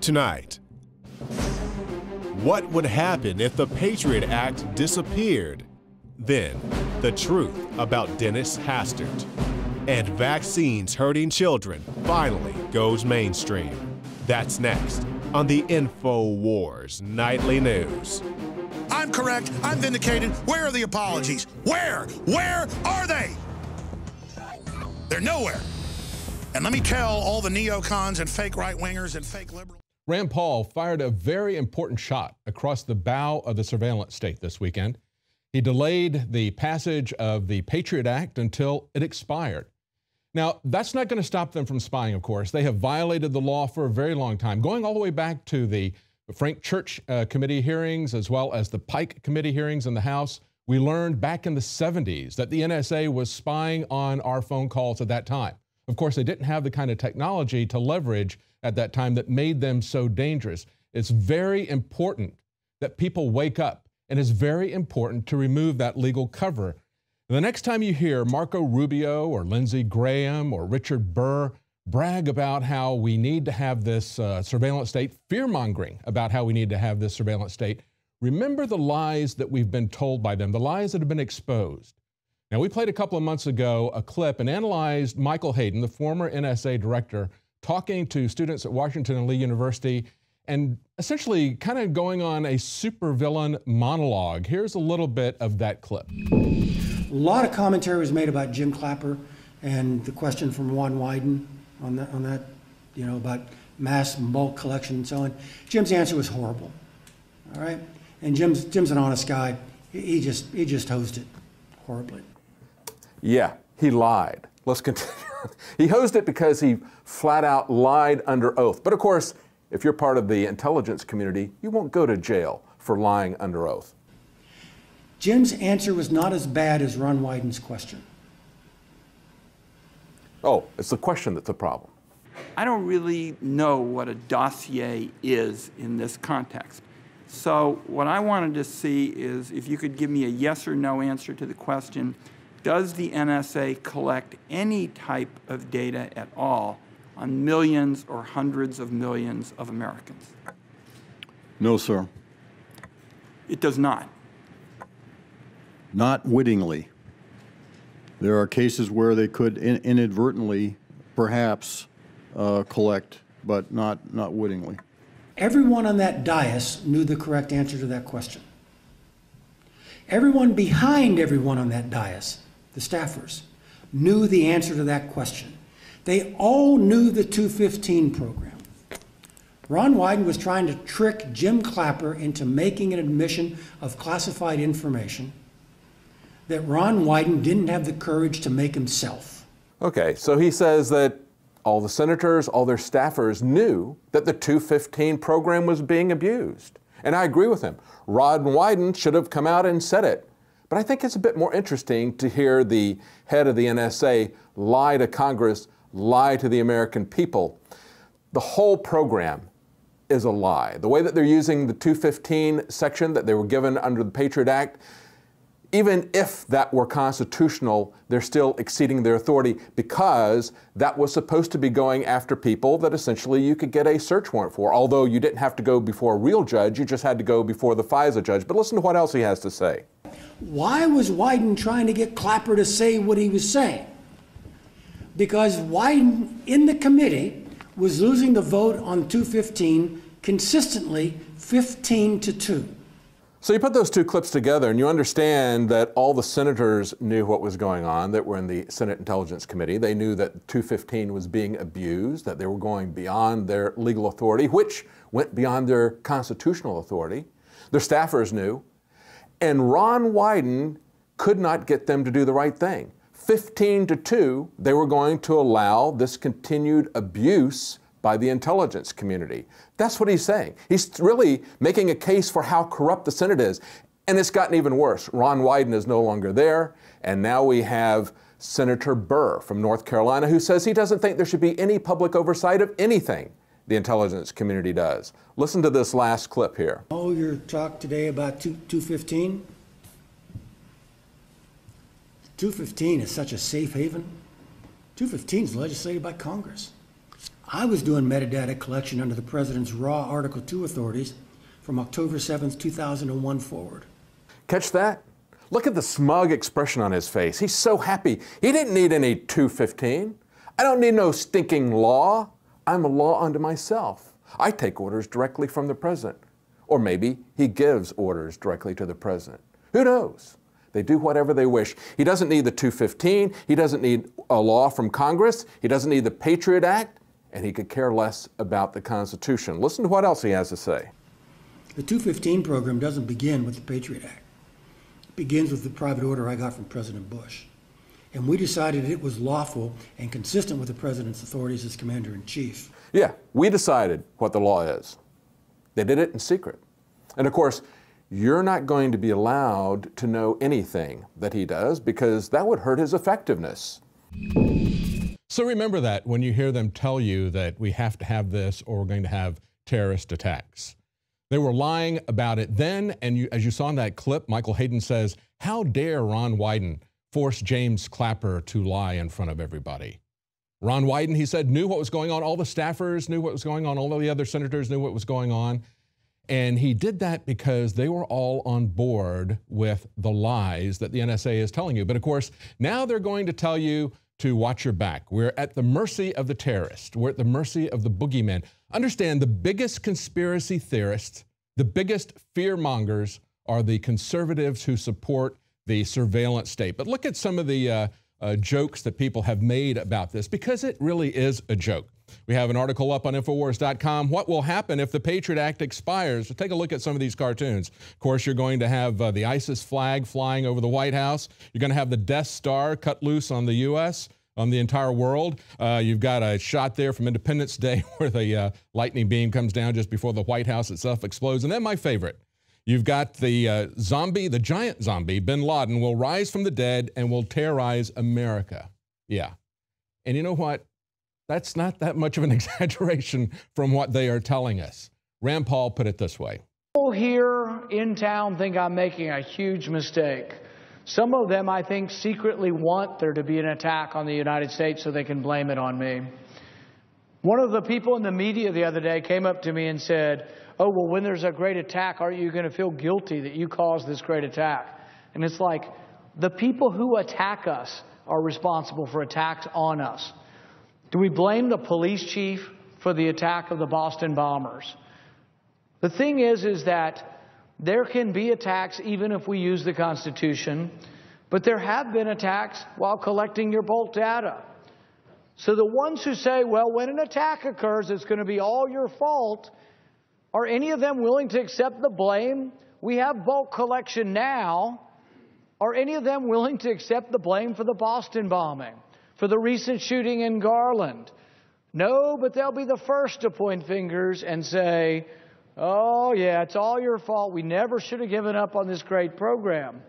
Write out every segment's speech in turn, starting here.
Tonight, what would happen if the Patriot Act disappeared? Then, the truth about Dennis Hastert. And vaccines hurting children finally goes mainstream. That's next on the InfoWars Nightly News. I'm correct. I'm vindicated. Where are the apologies? Where? Where are they? They're nowhere. And let me tell all the neocons and fake right-wingers and fake liberals. Rand Paul fired a very important shot across the bow of the surveillance state this weekend. He delayed the passage of the Patriot Act until it expired. Now, that's not going to stop them from spying, of course. They have violated the law for a very long time, going all the way back to the Frank Church committee hearings, as well as the Pike committee hearings in the House. We learned back in the 70s that the NSA was spying on our phone calls at that time. Of course, they didn't have the kind of technology to leverage at that time that made them so dangerous. It's very important that people wake up, and it's very important to remove that legal cover. The next time you hear Marco Rubio or Lindsey Graham or Richard Burr brag about how we need to have this surveillance state, fear-mongering about how we need to have this surveillance state, remember the lies that we've been told by them, the lies that have been exposed. Now, we played a couple of months ago a clip and analyzed Michael Hayden, the former NSA Director, talking to students at Washington and Lee University and essentially kind of going on a supervillain monologue. Here's a little bit of that clip. A lot of commentary was made about Jim Clapper and the question from Ron Wyden on that, you know, about mass bulk collection and so on. Jim's answer was horrible, all right? And Jim's an honest guy. He just hosed it horribly. Yeah, he lied. Let's continue. He hosed it because he flat out lied under oath. But of course, if you're part of the intelligence community, you won't go to jail for lying under oath. Jim's answer was not as bad as Ron Wyden's question. Oh, it's the question that's the problem. I don't really know what a dossier is in this context. So what I wanted to see is if you could give me a yes or no answer to the question, does the NSA collect any type of data at all on millions or hundreds of millions of Americans? No, sir. It does not. Not wittingly. There are cases where they could inadvertently, perhaps, collect, but not wittingly. Everyone on that dais knew the correct answer to that question. Everyone behind everyone on that dais, the staffers, knew the answer to that question. They all knew the 215 program. Ron Wyden was trying to trick Jim Clapper into making an admission of classified information that Ron Wyden didn't have the courage to make himself. Okay, so he says that all the senators, all their staffers knew that the 215 program was being abused. And I agree with him. Ron Wyden should have come out and said it. But I think it's a bit more interesting to hear the head of the NSA lie to Congress, lie to the American people. The whole program is a lie. The way that they're using the 215 section that they were given under the Patriot Act, even if that were constitutional, they're still exceeding their authority because that was supposed to be going after people that essentially you could get a search warrant for. Although you didn't have to go before a real judge, you just had to go before the FISA judge. But listen to what else he has to say. Why was Wyden trying to get Clapper to say what he was saying? Because Wyden, in the committee, was losing the vote on 215 consistently 15-2. So you put those two clips together and you understand that all the senators knew what was going on that were in the Senate Intelligence Committee. They knew that 215 was being abused, that they were going beyond their legal authority, which went beyond their constitutional authority. Their staffers knew. And Ron Wyden could not get them to do the right thing. 15-2, they were going to allow this continued abuse by the intelligence community. That's what he's saying. He's really making a case for how corrupt the Senate is. And it's gotten even worse. Ron Wyden is no longer there. And now we have Senator Burr from North Carolina who says he doesn't think there should be any public oversight of anything the intelligence community does. Listen to this last clip here. Oh, your talk today about 215? 215 is such a safe haven. 215 is legislated by Congress. I was doing metadata collection under the President's raw Article 2 authorities from October 7th, 2001 forward. Catch that? Look at the smug expression on his face. He's so happy. He didn't need any 215. I don't need no stinking law. I'm a law unto myself. I take orders directly from the President. Or maybe he gives orders directly to the President. Who knows? They do whatever they wish. He doesn't need the 215. He doesn't need a law from Congress. He doesn't need the Patriot Act. And he could care less about the Constitution. Listen to what else he has to say. The 215 program doesn't begin with the Patriot Act. It begins with the private order I got from President Bush. And we decided it was lawful and consistent with the President's authorities as Commander-in-Chief. Yeah, we decided what the law is. They did it in secret. And of course, you're not going to be allowed to know anything that he does because that would hurt his effectiveness. So remember that when you hear them tell you that we have to have this or we're going to have terrorist attacks. They were lying about it then, and as you saw in that clip, Michael Hayden says, how dare Ron Wyden force James Clapper to lie in front of everybody? Ron Wyden, he said, knew what was going on. All the staffers knew what was going on. All of the other senators knew what was going on. And he did that because they were all on board with the lies that the NSA is telling you. But of course, now they're going to tell you to watch your back. We're at the mercy of the terrorists. We're at the mercy of the boogeyman. Understand, the biggest conspiracy theorists, the biggest fearmongers are the conservatives who support the surveillance state. But look at some of the jokes that people have made about this, because it really is a joke. We have an article up on Infowars.com. What will happen if the Patriot Act expires? So take a look at some of these cartoons. Of course, you're going to have the ISIS flag flying over the White House. You're going to have the Death Star cut loose on the U.S., on the entire world. You've got a shot there from Independence Day where the lightning beam comes down just before the White House itself explodes. And then my favorite, you've got the zombie, the giant zombie, bin Laden, will rise from the dead and will terrorize America. Yeah. And you know what? That's not that much of an exaggeration from what they are telling us. Rand Paul put it this way. People here in town think I'm making a huge mistake. Some of them, I think, secretly want there to be an attack on the United States so they can blame it on me. One of the people in the media the other day came up to me and said, oh, well, when there's a great attack, aren't you going to feel guilty that you caused this great attack? And it's like, the people who attack us are responsible for attacks on us. Do we blame the police chief for the attack of the Boston bombers? The thing is that there can be attacks even if we use the Constitution, but there have been attacks while collecting your bulk data. So the ones who say, well, when an attack occurs, it's going to be all your fault, are any of them willing to accept the blame? We have bulk collection now. Are any of them willing to accept the blame for the Boston bombing, for the recent shooting in Garland? No, but they'll be the first to point fingers and say, oh, yeah, it's all your fault. We never should have given up on this great program.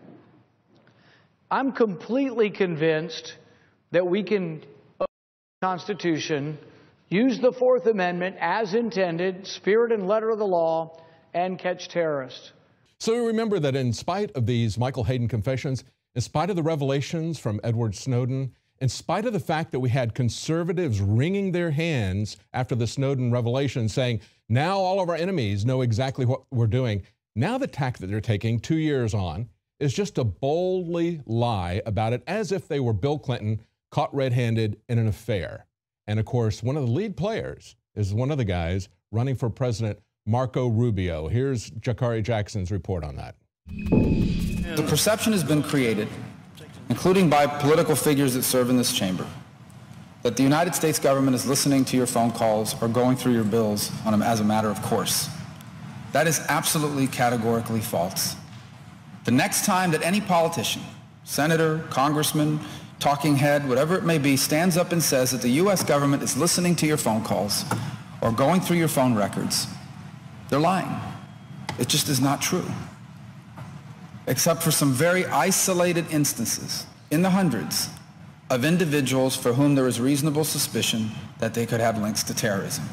I'm completely convinced that we can, the Constitution, use the Fourth Amendment as intended, spirit and letter of the law, and catch terrorists. So remember that in spite of these Michael Hayden confessions, in spite of the revelations from Edward Snowden, in spite of the fact that we had conservatives wringing their hands after the Snowden revelation saying, now all of our enemies know exactly what we're doing. Now the tack that they're taking 2 years on is just to boldly lie about it as if they were Bill Clinton caught red-handed in an affair. And of course, one of the lead players is one of the guys running for president, Marco Rubio. Here's Jakari Jackson's report on that. The perception has been created, including by political figures that serve in this chamber, that the United States government is listening to your phone calls or going through your bills on them as a matter of course. That is absolutely categorically false. The next time that any politician, senator, congressman, talking head, whatever it may be, stands up and says that the U.S. government is listening to your phone calls or going through your phone records, they're lying. It just is not true. Except for some very isolated instances, in the hundreds, of individuals for whom there is reasonable suspicion that they could have links to terrorism.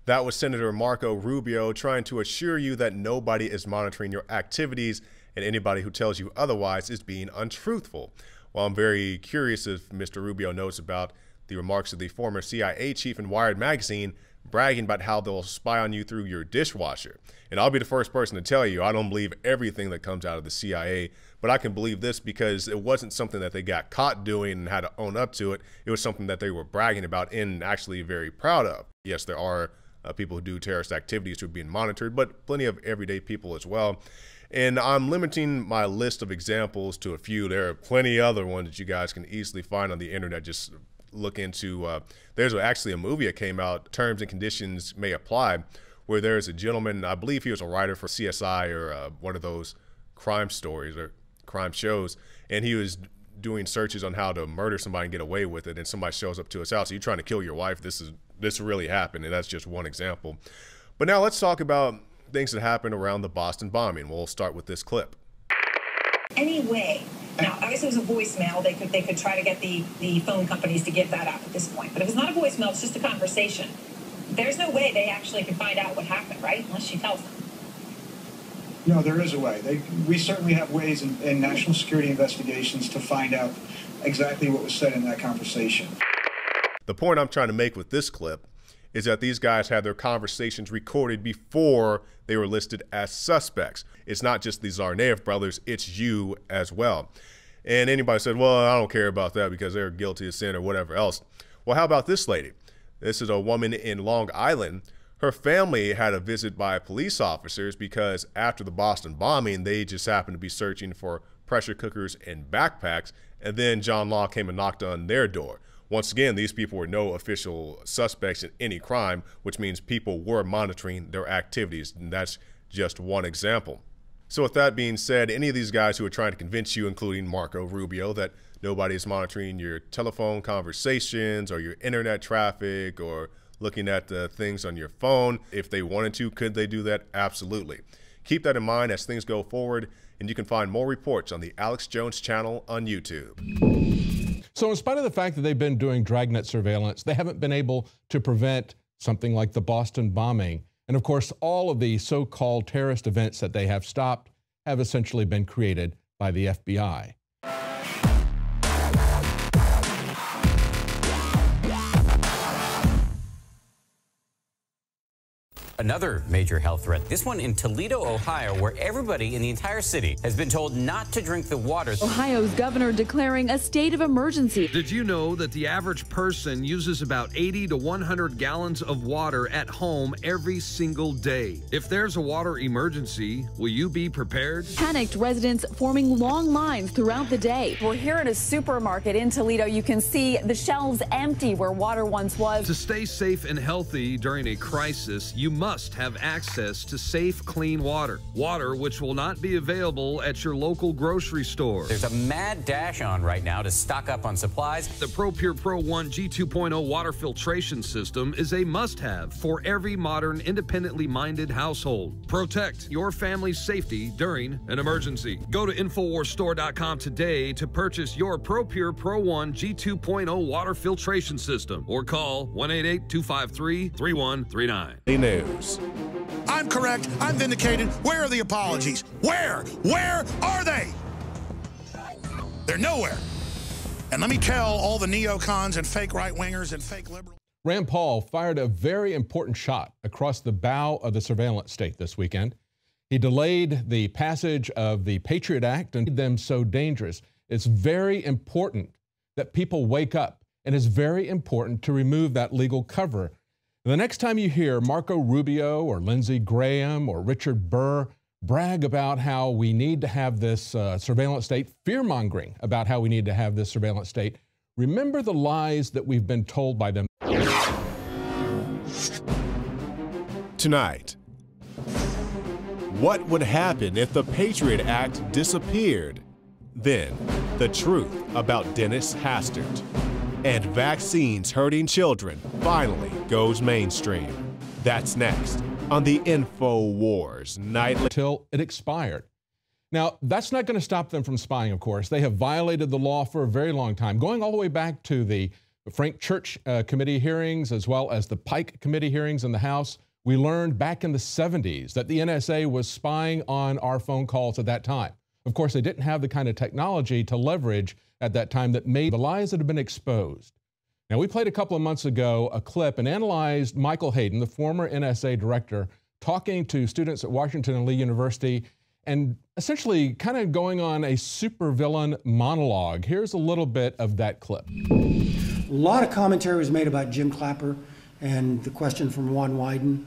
That was Senator Marco Rubio trying to assure you that nobody is monitoring your activities and anybody who tells you otherwise is being untruthful. Well, I'm very curious if Mr. Rubio knows about the remarks of the former CIA chief in Wired magazine bragging about how they'll spy on you through your dishwasher. And I'll be the first person to tell you, I don't believe everything that comes out of the CIA, but I can believe this because it wasn't something that they got caught doing and had to own up to it. It was something that they were bragging about and actually very proud of. Yes, there are people who do terrorist activities who are being monitored, but plenty of everyday people as well. And I'm limiting my list of examples to a few. There are plenty other ones that you guys can easily find on the internet. Just look into, there's actually a movie that came out, Terms and Conditions May Apply, where there's a gentleman, I believe he was a writer for CSI or one of those crime stories or crime shows, and he was doing searches on how to murder somebody and get away with it, and somebody shows up to his house. You're trying to kill your wife. This really happened, and that's just one example. But now let's talk about things that happened around the Boston bombing. We'll start with this clip. Anyway, now I guess it was a voicemail. They could try to get the phone companies to give that up at this point. But if it's not a voicemail, it's just a conversation. There's no way they actually can find out what happened, right? Unless she tells them. No, there is a way. We certainly have ways in national security investigations to find out exactly what was said in that conversation. The point I'm trying to make with this clip is that these guys had their conversations recorded before they were listed as suspects. It's not just the Tsarnaev brothers, it's you as well. And anybody said, well, I don't care about that because they're guilty of sin or whatever else. Well, how about this lady? This is a woman in Long Island. Her family had a visit by police officers because after the Boston bombing, they just happened to be searching for pressure cookers and backpacks. And then John Law came and knocked on their door. Once again, these people were no official suspects in any crime, which means people were monitoring their activities. And that's just one example. So with that being said, any of these guys who are trying to convince you, including Marco Rubio, that nobody is monitoring your telephone conversations or your internet traffic or looking at the things on your phone, if they wanted to, could they do that? Absolutely. Keep that in mind as things go forward, and you can find more reports on the Alex Jones channel on YouTube. So in spite of the fact that they've been doing dragnet surveillance, they haven't been able to prevent something like the Boston bombing. And of course, all of the so-called terrorist events that they have stopped have essentially been created by the FBI. Another major health threat, this one in Toledo, Ohio, where everybody in the entire city has been told not to drink the water. Ohio's governor declaring a state of emergency. Did you know that the average person uses about 80 to 100 gallons of water at home every single day? If there's a water emergency, will you be prepared? Panicked residents forming long lines throughout the day. We're here at a supermarket in Toledo. You can see the shelves empty where water once was. To stay safe and healthy during a crisis, you must have access to safe, clean water. Water which will not be available at your local grocery store. There's a mad dash on right now to stock up on supplies. The ProPure Pro 1 G2.0 water filtration system is a must-have for every modern, independently minded household. Protect your family's safety during an emergency. Go to InfoWarsStore.com today to purchase your ProPure Pro 1 G2.0 water filtration system or call 1-888-253-3139. News. I'm correct. I'm vindicated. Where are the apologies? Where are they? They're nowhere. And let me tell all the neocons and fake right-wingers and fake liberals. Rand Paul fired a very important shot across the bow of the surveillance state this weekend. He delayed the passage of the Patriot Act and made them so dangerous. It's very important that people wake up, and it's very important to remove that legal cover. The next time you hear Marco Rubio or Lindsey Graham or Richard Burr brag about how we need to have this surveillance state, fear-mongering about how we need to have this surveillance state, remember the lies that we've been told by them. Tonight, what would happen if the Patriot Act disappeared? Then, the truth about Dennis Hastert. And vaccines hurting children finally goes mainstream. That's next on the InfoWars Nightly. Until it expired. Now, that's not going to stop them from spying, of course. They have violated the law for a very long time, going all the way back to the Frank Church Committee hearings, as well as the Pike Committee hearings in the House. We learned back in the 70s that the NSA was spying on our phone calls at that time. Of course, they didn't have the kind of technology to leverage at that time that made the lies that have been exposed. Now, we played a couple of months ago a clip and analyzed Michael Hayden, the former NSA director, talking to students at Washington and Lee University and essentially kind of going on a supervillain monologue. Here's a little bit of that clip. A lot of commentary was made about Jim Clapper and the question from Ron Wyden.